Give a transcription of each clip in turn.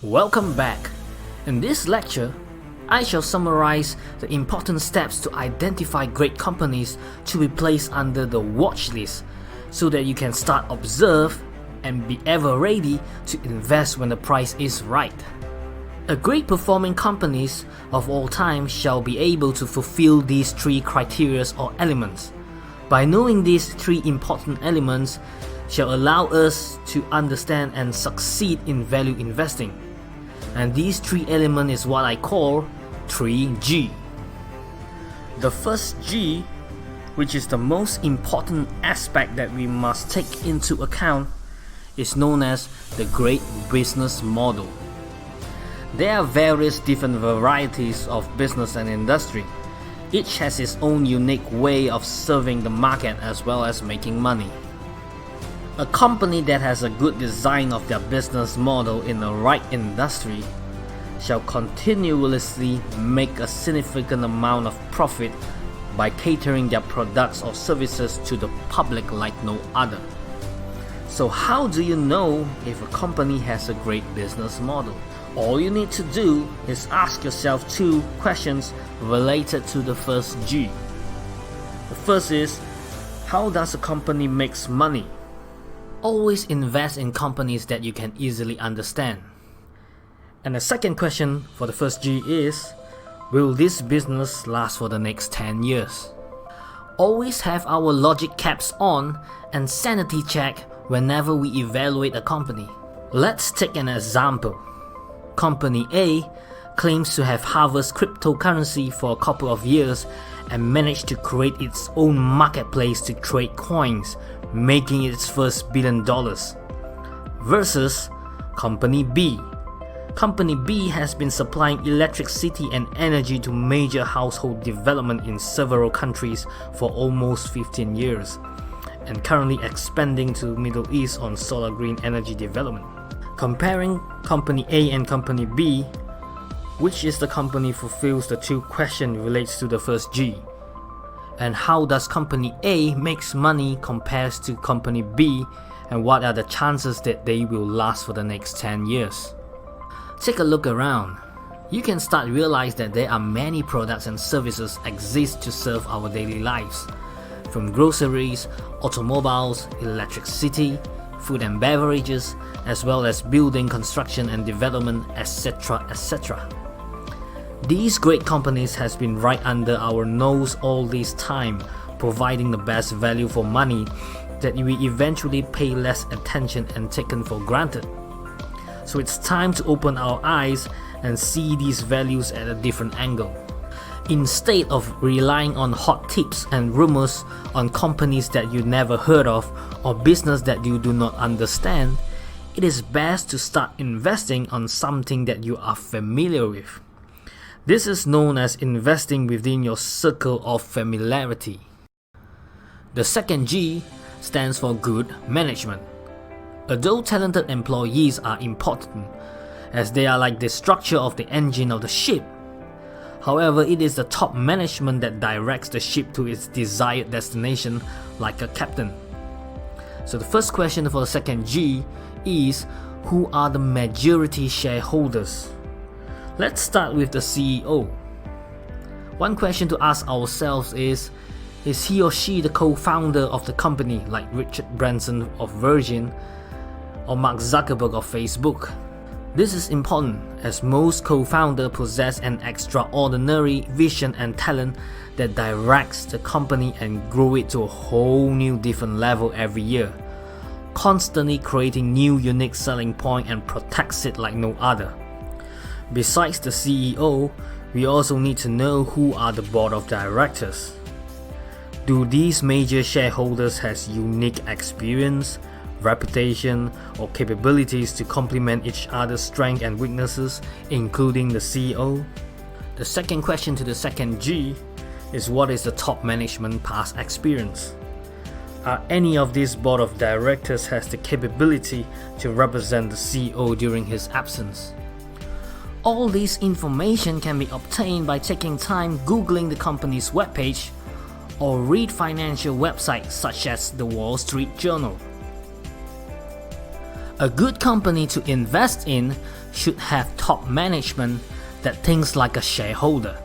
Welcome back. In this lecture, I shall summarize the important steps to identify great companies to be placed under the watch list so that you can start observe and be ever ready to invest when the price is right. A great performing companies of all time shall be able to fulfill these three criteria or elements. By knowing these three important elements shall allow us to understand and succeed in value investing. And these three elements is what I call 3G. The first G, which is the most important aspect that we must take into account, is known as the great business model. There are various different varieties of business and industry. Each has its own unique way of serving the market as well as making money. A company that has a good design of their business model in the right industry shall continuously make a significant amount of profit by catering their products or services to the public like no other. So how do you know if a company has a great business model? All you need to do is ask yourself two questions related to the first G. The first is, how does a company make money? Always invest in companies that you can easily understand. And the second question for the first G is, will this business last for the next 10 years? Always have our logic caps on and sanity check whenever we evaluate a company. Let's take an example. Company A claims to have harvested cryptocurrency for a couple of years and managed to create its own marketplace to trade coins, making its first $1 billion. Versus Company B. Company B has been supplying electricity and energy to major household development in several countries for almost 15 years and currently expanding to the Middle East on solar green energy development. Comparing Company A and Company B, which is the company fulfills the two questions relates to the first G? And how does Company A makes money compared to Company B, and what are the chances that they will last for the next 10 years? Take a look around. You can start realize that there are many products and services exist to serve our daily lives. From groceries, automobiles, electricity, food and beverages, as well as building, construction and development, etc. etc. These great companies has been right under our nose all this time, providing the best value for money that we eventually pay less attention and taken for granted. So it's time to open our eyes and see these values at a different angle. Instead of relying on hot tips and rumors on companies that you never heard of or business that you do not understand, it is best to start investing on something that you are familiar with. This is known as investing within your circle of familiarity. The second G stands for good management. Although talented employees are important, as they are like the structure of the engine of the ship, however, it is the top management that directs the ship to its desired destination like a captain. So the first question for the second G is, who are the majority shareholders? Let's start with the CEO. One question to ask ourselves is he or she the co-founder of the company like Richard Branson of Virgin or Mark Zuckerberg of Facebook? This is important as most co-founders possess an extraordinary vision and talent that directs the company and grow it to a whole new different level every year, constantly creating new unique selling point and protects it like no other. Besides the CEO, we also need to know who are the board of directors. Do these major shareholders has unique experience, reputation, or capabilities to complement each other's strengths and weaknesses, including the CEO? The second question to the second G is, what is the top management past experience? Are any of these board of directors has the capability to represent the CEO during his absence? All this information can be obtained by taking time Googling the company's webpage or read financial websites such as the Wall Street Journal. A good company to invest in should have top management that thinks like a shareholder.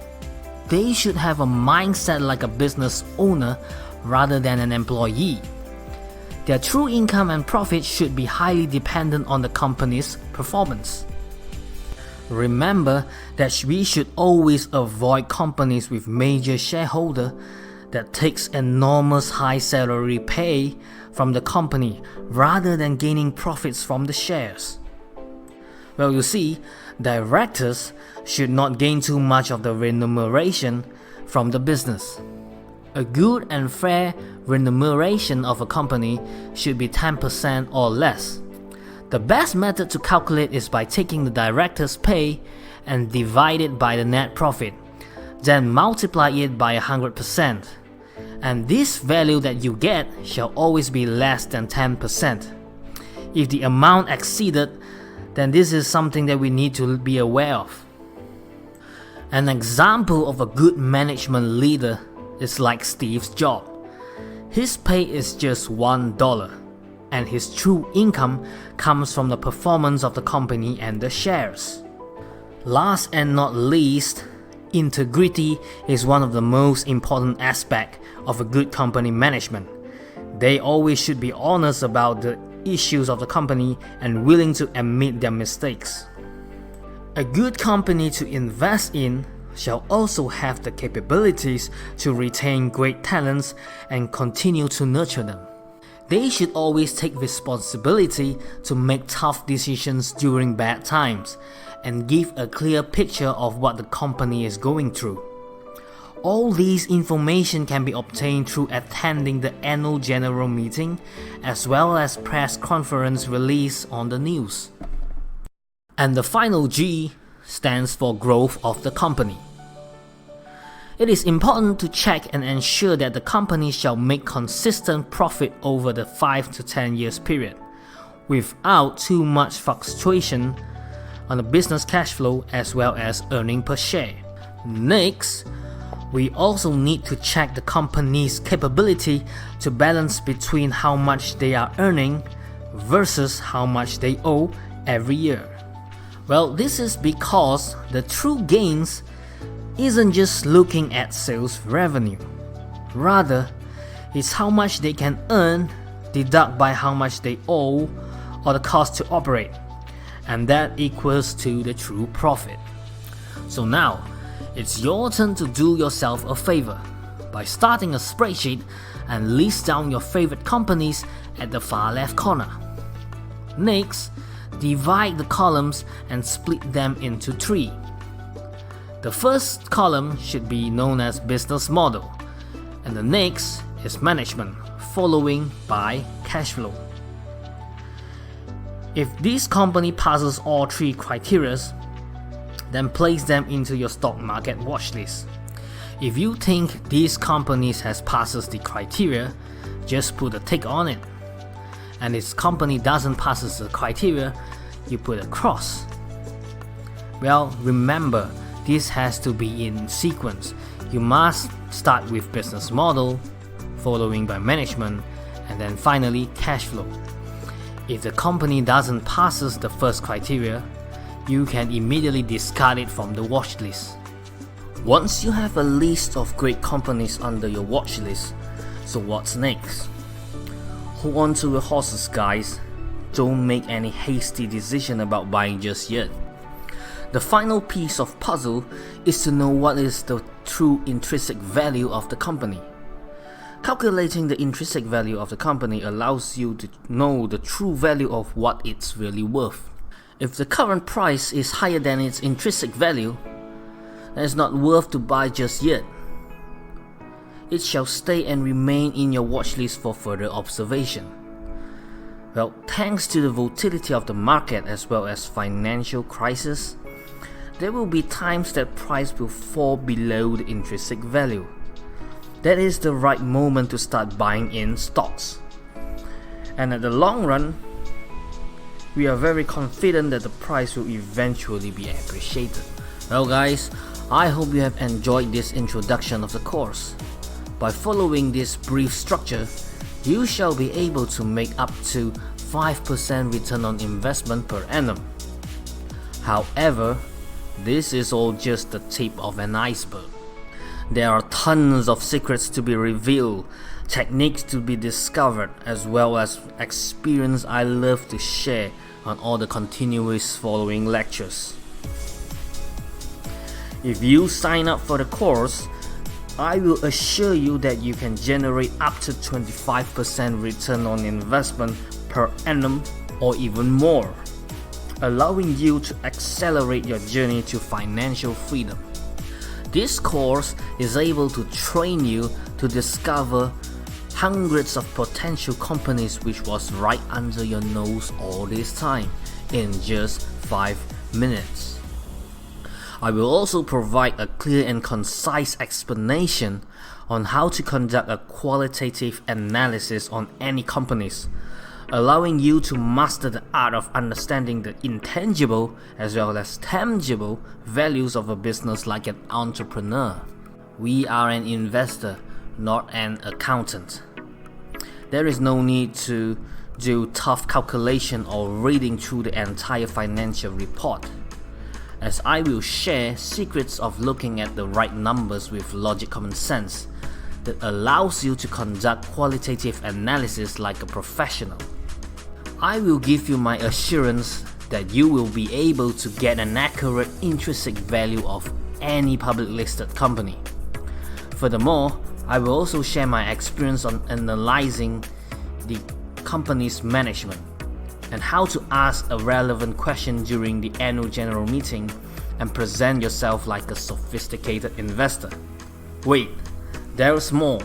They should have a mindset like a business owner rather than an employee. Their true income and profit should be highly dependent on the company's performance. Remember that we should always avoid companies with major shareholder that takes enormous high salary pay from the company rather than gaining profits from the shares. Well, you see, directors should not gain too much of the remuneration from the business. A good and fair remuneration of a company should be 10% or less. The best method to calculate is by taking the director's pay and divide it by the net profit, then multiply it by 100%. And this value that you get shall always be less than 10%. If the amount exceeded, then this is something that we need to be aware of. An example of a good management leader is like Steve Jobs. His pay is just $1, and his true income comes from the performance of the company and the shares. Last and not least, integrity is one of the most important aspects of a good company management. They always should be honest about the issues of the company and willing to admit their mistakes. A good company to invest in shall also have the capabilities to retain great talents and continue to nurture them. They should always take responsibility to make tough decisions during bad times and give a clear picture of what the company is going through. All these information can be obtained through attending the annual general meeting as well as press conference release on the news. And the final G stands for growth of the company. It is important to check and ensure that the company shall make consistent profit over the 5 to 10 years period, without too much fluctuation on the business cash flow as well as earning per share. Next, we also need to check the company's capability to balance between how much they are earning versus how much they owe every year. Well, this is because the true gains isn't just looking at sales revenue. Rather, it's how much they can earn deduct by how much they owe or the cost to operate, and that equals to the true profit. So now, it's your turn to do yourself a favor by starting a spreadsheet and list down your favorite companies at the far left corner. Next, divide the columns and split them into 3. The first column should be known as business model, and the next is management, following by cash flow. If this company passes all 3 criteria, then place them into your stock market watch list. If you think these companies has passes the criteria, just put a tick on it. And if company doesn't passes the criteria, you put a cross. Well, remember, this has to be in sequence. You must start with business model, following by management, and then finally cash flow. If the company doesn't passes the first criteria, you can immediately discard it from the watch list. Once you have a list of great companies under your watch list, so what's next? Hold on to your horses, guys. Don't make any hasty decision about buying just yet. The final piece of puzzle is to know what is the true intrinsic value of the company. Calculating the intrinsic value of the company allows you to know the true value of what it's really worth. If the current price is higher than its intrinsic value, then it's not worth to buy just yet. It shall stay and remain in your watch list for further observation. Well, thanks to the volatility of the market as well as financial crisis, there will be times that price will fall below the intrinsic value. That is the right moment to start buying in stocks. And at the long run, we are very confident that the price will eventually be appreciated. Well guys, I hope you have enjoyed this introduction of the course. By following this brief structure, you shall be able to make up to 5% return on investment per annum. However, this is all just the tip of an iceberg. There are tons of secrets to be revealed, techniques to be discovered, as well as experience I love to share on all the continuous following lectures. If you sign up for the course, I will assure you that you can generate up to 25% return on investment per annum or even more, allowing you to accelerate your journey to financial freedom. This course is able to train you to discover hundreds of potential companies which was right under your nose all this time in just 5 minutes. I will also provide a clear and concise explanation on how to conduct a qualitative analysis on any companies, allowing you to master the art of understanding the intangible as well as tangible values of a business like an entrepreneur. We are an investor, not an accountant. There is no need to do tough calculation or reading through the entire financial report, as I will share secrets of looking at the right numbers with logic common sense that allows you to conduct qualitative analysis like a professional. I will give you my assurance that you will be able to get an accurate intrinsic value of any public listed company. Furthermore, I will also share my experience on analyzing the company's management and how to ask a relevant question during the annual general meeting and present yourself like a sophisticated investor. Wait, there's more.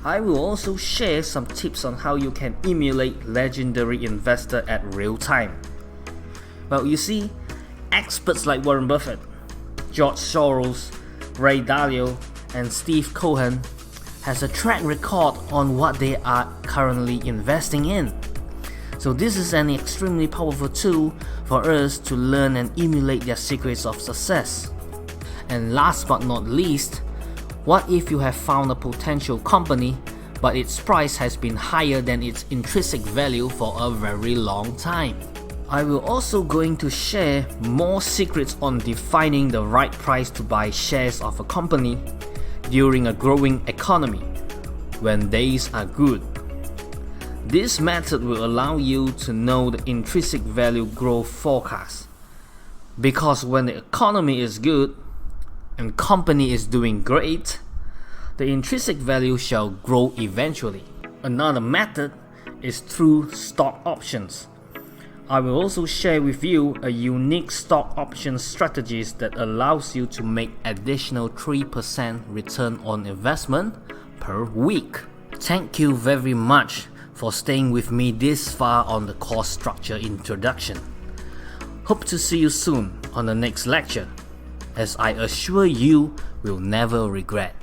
I will also share some tips on how you can emulate legendary investor at real time. Well, you see, experts like Warren Buffett, George Soros, Ray Dalio, and Steve Cohen has a track record on what they are currently investing in. So this is an extremely powerful tool for us to learn and emulate their secrets of success. And last but not least, what if you have found a potential company but its price has been higher than its intrinsic value for a very long time? I will also going to share more secrets on defining the right price to buy shares of a company during a growing economy when days are good. This method will allow you to know the intrinsic value growth forecast, because when the economy is good and company is doing great, the intrinsic value shall grow eventually. Another method is through stock options. I will also share with you a unique stock option strategies that allows you to make additional 3% return on investment per week. Thank you very much for staying with me this far on the course structure introduction. Hope to see you soon on the next lecture, as I assure you will never regret.